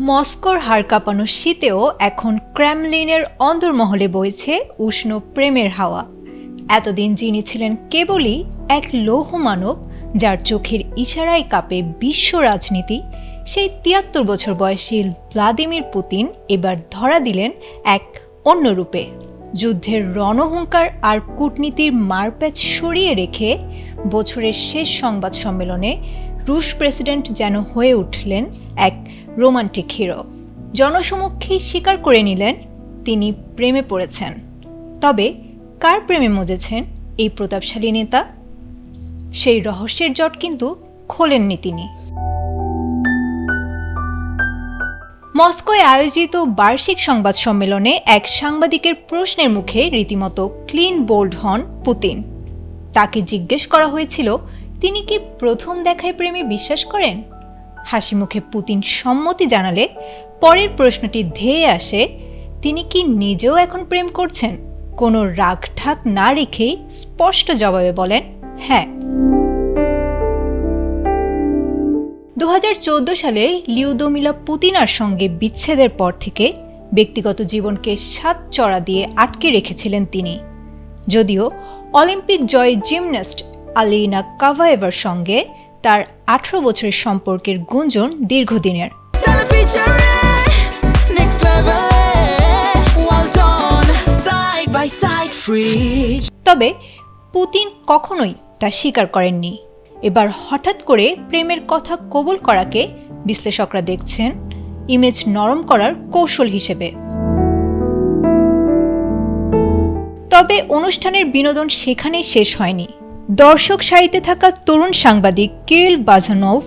মস্কোর হাড় কাঁপানো শীতেও এখন ক্রেমলিনের অন্দরমহলে বইছে উষ্ণ প্রেমের হাওয়া। এতদিন যিনি ছিলেন কেবলই এক লৌহ মানব, যার চোখের ইশারায় কাঁপে বিশ্ব রাজনীতি, সেই ৭৩ বছর বয়সী ভ্লাদিমির পুতিন এবার ধরা দিলেন এক অন্য রূপে। যুদ্ধের রণহুঙ্কার আর কূটনীতির মারপ্যাচ সরিয়ে রেখে বছরের শেষ সংবাদ সম্মেলনে রুশ প্রেসিডেন্ট যেন হয়ে উঠলেন এক রোমান্টিক হিরো। জনসমক্ষেই স্বীকার করে নিলেন তিনি প্রেমে পড়েছেন। তবে কার প্রেমে মজেছেন এই প্রতাপশালী নেতা? সেই রহস্যের জট কিন্তু খোলেননি তিনি। মস্কোয় আয়োজিত বার্ষিক সংবাদ সম্মেলনে এক সাংবাদিকের প্রশ্নের মুখে রীতিমতো ক্লিন বোল্ড হন পুতিন। তাকে জিজ্ঞেস করা হয়েছিল, তিনি কি প্রথম দেখায় প্রেমে বিশ্বাস করেন? হাসি মুখে পুতিন সম্মতি জানালে পরের প্রশ্নটি ধেয়ে আসে, তিনি কি নিজেও এখন প্রেম করছেন? কোনো রাগঢাক না রেখেই স্পষ্ট জবাবে বলেন, হ্যাঁ। ২০১৪ সালে লিউদোমিলা পুতিনার সঙ্গে বিচ্ছেদের পর থেকে ব্যক্তিগত জীবনকে সাতচড়া দিয়ে আটকে রেখেছিলেন তিনি। যদিও অলিম্পিক জয়ী জিমন্যাস্ট আলিনা কাভায়েভার সঙ্গে তার ১৮ বছরের সম্পর্কের গুঞ্জন দীর্ঘদিনের। তবে পুতিন কখনোই তা স্বীকার করেননি। এবার হঠাৎ করে প্রেমের কথা কবুল করাকে বিশ্লেষকরা দেখছেন ইমেজ নরম করার কৌশল হিসেবে। তবে অনুষ্ঠানের বিনোদন সেখানেই শেষ হয়নি। দর্শক সারিতে থাকা তরুণ সাংবাদিক কিরিল বাজানোভ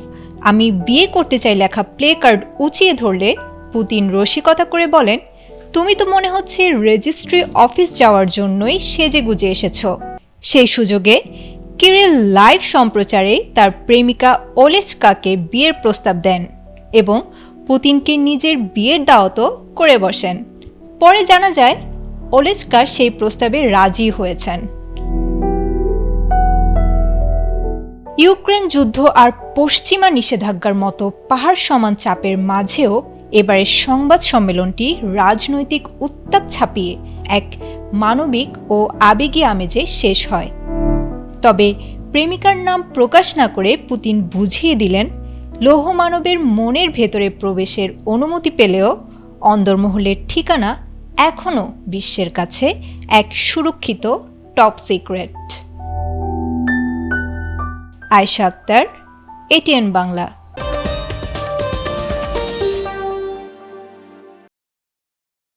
আমি বিয়ে করতে চাই লেখা প্লে কার্ড উঁচিয়ে ধরলে পুতিন রসিকতা করে বলেন, তুমি তো মনে হচ্ছে রেজিস্ট্রি অফিস যাওয়ার জন্যই সেজে গুজে এসেছ। সেই সুযোগে কিরিল লাইভ সম্প্রচারে তার প্রেমিকা ওলেস্কাকে বিয়ের প্রস্তাব দেন এবং পুতিনকে নিজের বিয়ের দাওয়াতও করে বসেন। পরে জানা যায় ওলেস্কা সেই প্রস্তাবে রাজি হয়েছেন। ইউক্রেন যুদ্ধ আর পশ্চিমা নিষেধাজ্ঞার মতো পাহাড় সমান চাপের মাঝেও এবারের সংবাদ সম্মেলনটি রাজনৈতিক উত্তাপ ছাপিয়ে এক মানবিক ও আবেগী আমেজে শেষ হয়। তবে প্রেমিকার নাম প্রকাশ না করে পুতিন বুঝিয়ে দিলেন, লৌহ মানবের মনের ভেতরে প্রবেশের অনুমতি পেলেও অন্দরমহলের ঠিকানা এখনও বিশ্বের কাছে এক সুরক্ষিত top secret. Ayesha Akter, ATN Bangla.